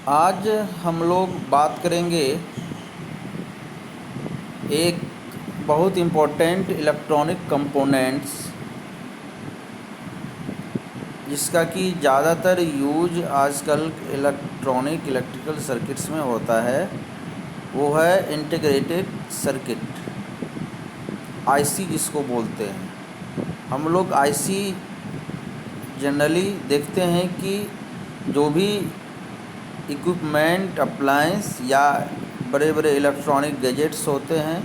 आज हम लोग बात करेंगे एक बहुत इम्पोर्टेंट इलेक्ट्रॉनिक कंपोनेंट्स जिसका कि ज़्यादातर यूज आजकल इलेक्ट्रिकल सर्किट्स में होता है, वो है इंटीग्रेटेड सर्किट, आईसी जिसको बोलते हैं। हम लोग आईसी जनरली देखते हैं कि जो भी इक्विपमेंट अप्लायंस या बड़े बड़े इलेक्ट्रॉनिक गैजेट्स होते हैं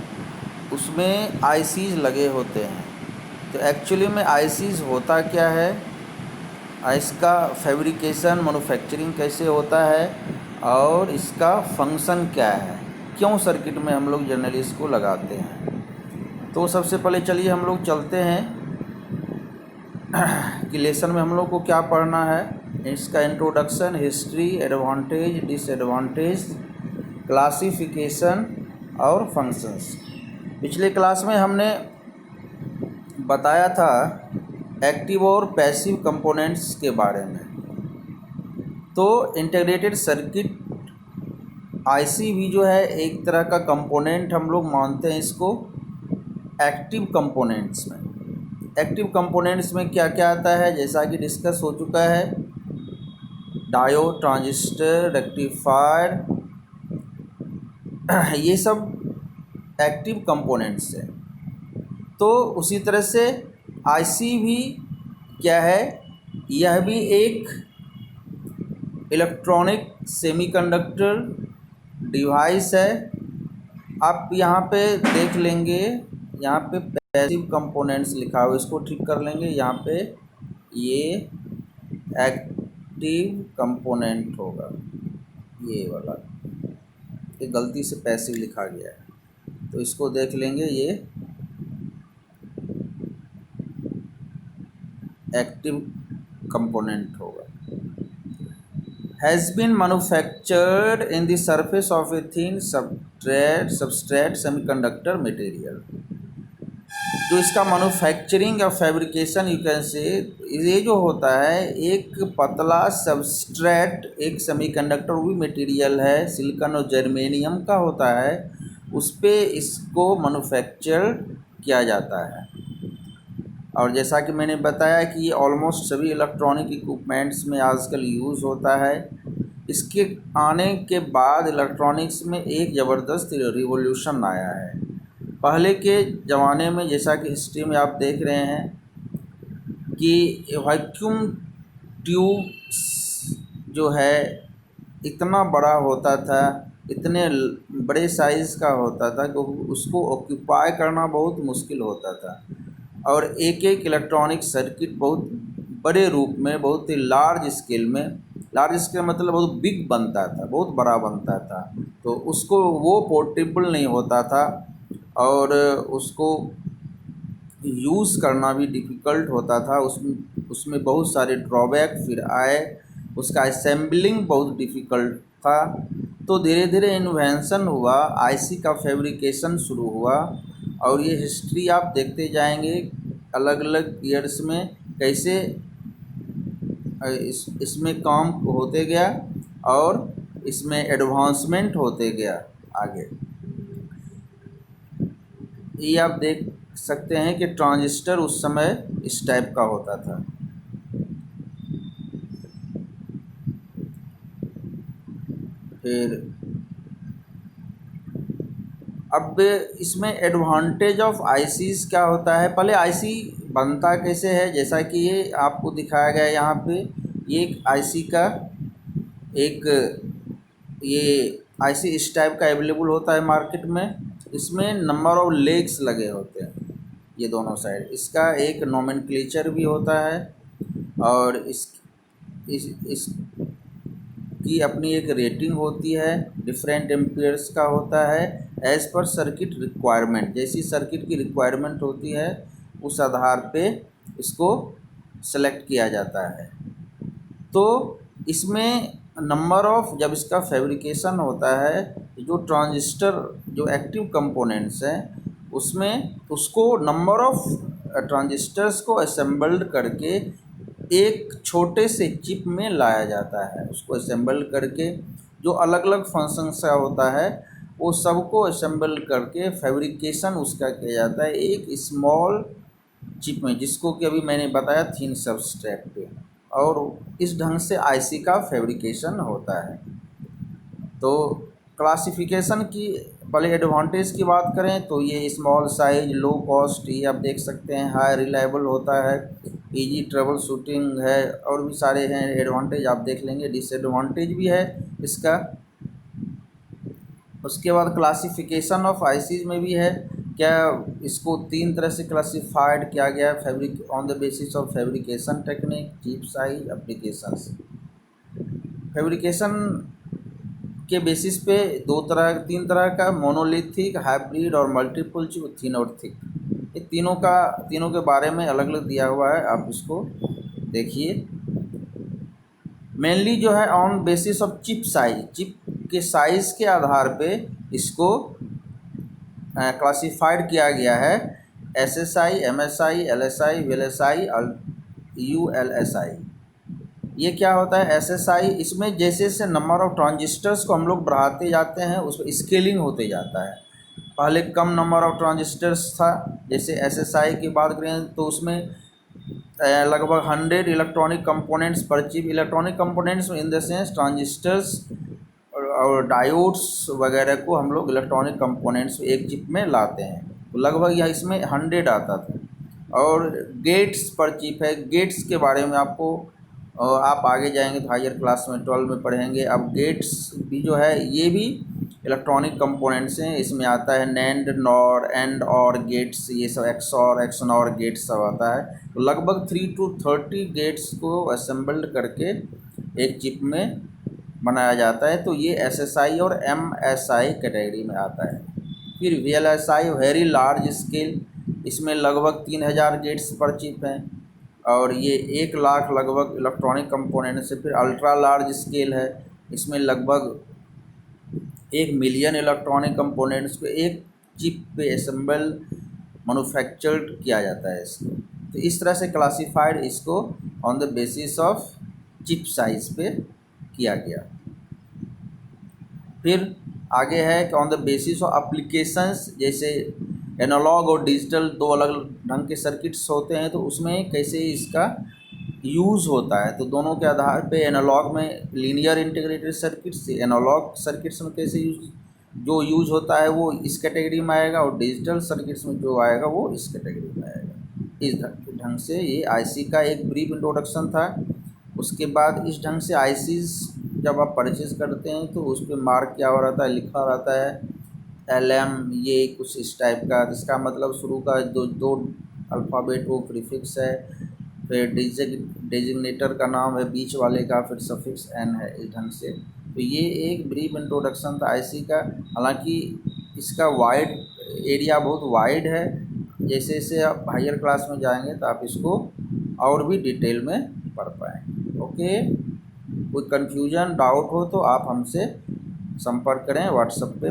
उसमें आईसीज लगे होते हैं। तो एक्चुअली में आईसीज होता क्या है, इसका फैब्रिकेशन मैन्युफैक्चरिंग कैसे होता है और इसका फंक्शन क्या है, क्यों सर्किट में हम लोग जनरली इसको लगाते हैं। तो सबसे पहले चलिए हम लोग चलते हैं कि लेसन में हम लोग को क्या पढ़ना है। इसका introduction, history, advantage, disadvantage, classification और फंक्शंस। पिछले क्लास में हमने बताया था एक्टिव और पैसिव कंपोनेंट्स के बारे में। तो इंटीग्रेटेड सर्किट आईसी भी जो है एक तरह का कंपोनेंट हम लोग मानते हैं इसको एक्टिव कंपोनेंट्स में। एक्टिव कंपोनेंट्स में क्या क्या आता है, जैसा कि डिस्कस हो चुका है, डायोड, ट्रांजिस्टर, रेक्टिफायर, ये सब एक्टिव कंपोनेंट्स हैं। तो उसी तरह से आईसी भी क्या है, यह भी एक इलेक्ट्रॉनिक सेमीकंडक्टर डिवाइस है। आप यहाँ पे देख लेंगे, यहाँ पे पैसिव कंपोनेंट्स लिखा हुआ, इसको ठीक कर लेंगे। यहाँ पे ये एक्टिव कंपोनेंट होगा, ये वाला, ये गलती से पैसिव लिखा गया है, तो इसको देख लेंगे, ये एक्टिव कंपोनेंट होगा। Has been manufactured in the surface of a thin substrate semiconductor material. जो इसका मैन्युफैक्चरिंग या फैब्रिकेशन यू कैन से, ये जो होता है एक पतला सबस्ट्रेट, एक सेमीकंडक्टर वो भी मटेरियल है, सिलिकॉन और जर्मेनियम का होता है, उस पे इसको मैन्युफैक्चर किया जाता है। और जैसा कि मैंने बताया कि ये ऑलमोस्ट सभी इलेक्ट्रॉनिक इक्विपमेंट्स में आजकल यूज़ होता है। इसके आने के बाद इलेक्ट्रॉनिक्स में एक ज़बरदस्त रिवॉल्यूशन आया है। पहले के ज़माने में, जैसा कि हिस्ट्री में आप देख रहे हैं कि वैक्यूम ट्यूब्स जो है इतना बड़ा होता था, इतने बड़े साइज़ का होता था कि उसको ऑक्यूपाई करना बहुत मुश्किल होता था। और एक एक इलेक्ट्रॉनिक सर्किट बहुत बड़े रूप में, बहुत ही लार्ज स्केल में, लार्ज स्केल मतलब बहुत बिग बनता था, बहुत बड़ा बनता था, तो उसको वो पोर्टेबल नहीं होता था और उसको यूज़ करना भी डिफ़िकल्ट होता था। उसमें बहुत सारे ड्रॉबैक फिर आए, उसका असेंबलिंग बहुत डिफ़िकल्ट था। तो धीरे धीरे इन्वेंशन हुआ, आईसी का फैब्रिकेशन शुरू हुआ, और ये हिस्ट्री आप देखते जाएंगे अलग अलग ईयर्स में कैसे इसमें काम होते गया और इसमें एडवांसमेंट होते गया आगे। ये आप देख सकते हैं कि ट्रांजिस्टर उस समय इस टाइप का होता था। फिर अब इसमें एडवांटेज ऑफ आईसीज क्या होता है, पहले आईसी बनता कैसे है, जैसा कि ये आपको दिखाया गया है यहाँ पे। ये एक आईसी का एक ये आईसी इस टाइप का अवेलेबल होता है मार्केट में। इसमें नंबर ऑफ लेग्स लगे होते हैं, ये दोनों साइड। इसका एक नोमेनक्लेचर भी होता है और इस की अपनी एक रेटिंग होती है, डिफरेंट एम्पियर्स का होता है, एज़ पर सर्किट रिक्वायरमेंट। जैसी सर्किट की रिक्वायरमेंट होती है उस आधार पे इसको सेलेक्ट किया जाता है। तो इसमें नंबर ऑफ, जब इसका फैब्रिकेशन होता है, जो ट्रांजिस्टर जो एक्टिव कंपोनेंट्स हैं उसमें उसको नंबर ऑफ ट्रांजिस्टर्स को असेंबल्ड करके एक छोटे से चिप में लाया जाता है। उसको असेंबल करके जो अलग अलग फंक्शंस का होता है वो सबको असेंबल करके फैब्रिकेशन उसका किया जाता है एक स्मॉल चिप में, जिसको कि अभी मैंने बताया थिन सबस्ट्रेट पे, और इस ढंग से आईसी का फैब्रिकेशन होता है। तो क्लासिफिकेशन की पहले एडवांटेज की बात करें तो ये स्मॉल साइज, लो कॉस्ट, ये आप देख सकते हैं, हाई रिलायबल होता है, इजी ट्रबल शूटिंग है, और भी सारे हैं एडवांटेज आप देख लेंगे। डिसएडवांटेज भी है इसका। उसके बाद क्लासिफिकेशन ऑफ आईसीज में भी है, क्या इसको 3 तरह से क्लासिफाइड किया गया है, fabric on the basis of fabrication technique, chip size, applications. Fabrication के बेसिस पे 3 तरह का मोनोलिथिक, हाइब्रिड और मल्टीपल चिप, थिन और थिक, ये तीनों के बारे में अलग अलग दिया हुआ है, आप इसको देखिए। मेनली जो है on basis of chip size, chip के साइज़ के आधार पे इसको क्लासिफाइड किया गया है, SSI, MSI, LSI, VLSI, ULSI. ये क्या होता है एसएसआई, इसमें जैसे जैसे नंबर ऑफ़ ट्रांजिस्टर्स को हम लोग बढ़ाते जाते हैं उसमें स्केलिंग होते जाता है। पहले कम नंबर ऑफ़ ट्रांजिस्टर्स था, जैसे एसएसआई की बात करें तो उसमें लगभग 100 इलेक्ट्रॉनिक कंपोनेंट्स पर chip. Electronic components in the sense transistors और डायोड्स वगैरह को हम लोग इलेक्ट्रॉनिक कंपोनेंट्स एक चिप में लाते हैं, तो लगभग यह इसमें 100 आता था। और गेट्स पर चिप है, गेट्स के बारे में आपको आप आगे जाएंगे तो हायर क्लास में 12 में पढ़ेंगे। अब गेट्स भी जो है ये भी इलेक्ट्रॉनिक कंपोनेंट्स हैं, इसमें आता है नैंड, नॉर, एंड और गेट्स, ये सब एक्सऑर, एक्सनॉर गेट्स सब आता है। तो लगभग 3 to 30 गेट्स को असेंबल्ड करके एक चिप में बनाया जाता है, तो ये एसएसआई और एमएसआई कैटेगरी में आता है। फिर वीएलएसआई, वेरी लार्ज स्केल, इसमें लगभग 3000 गेट्स पर चिप हैं और ये 1 लाख लगभग इलेक्ट्रॉनिक कंपोनेंट से। फिर अल्ट्रा लार्ज स्केल है, इसमें लगभग 1 मिलियन इलेक्ट्रॉनिक कंपोनेंट्स को एक चिप पे असेंबल मैन्युफैक्चर्ड किया जाता है इसको। तो इस तरह से क्लासिफाइड इसको on the basis of chip size पे किया गया। फिर आगे है कि on the basis of applications, जैसे एनालॉग और डिजिटल 2 अलग ढंग के सर्किट्स होते हैं, तो उसमें कैसे इसका यूज़ होता है। तो दोनों के आधार पे एनालॉग में linear integrated circuits, analog circuits में कैसे यूज़ होता है वो इस कैटेगरी में आएगा, और डिजिटल सर्किट्स में जो आएगा वो इस कैटेगरी में आएगा। इस ढंग से ये आईसी का एक ब्रीफ इंट्रोडक्शन था। उसके बाद इस ढंग से आईसीज जब आप परचेज़ करते हैं तो उस पर मार्क क्या हो रहता है, लिखा रहता है LM, ये कुछ इस टाइप का। इसका मतलब शुरू का दो अल्फ़ाबेट वो प्रीफिक्स है, फिर डेजिग्नेटर का नाम है बीच वाले का, फिर सफिक्स N है, इस ढंग से। तो ये एक ब्रीफ इंट्रोडक्शन था आईसी का। हालांकि इसका वाइड एरिया बहुत वाइड है, जैसे जैसे आप हायर क्लास में जाएंगे तो आप इसको और भी डिटेल में पढ़ पाएंगे। ओके, कोई कन्फ्यूजन, डाउट हो तो आप हमसे संपर्क करें व्हाट्सएप पे।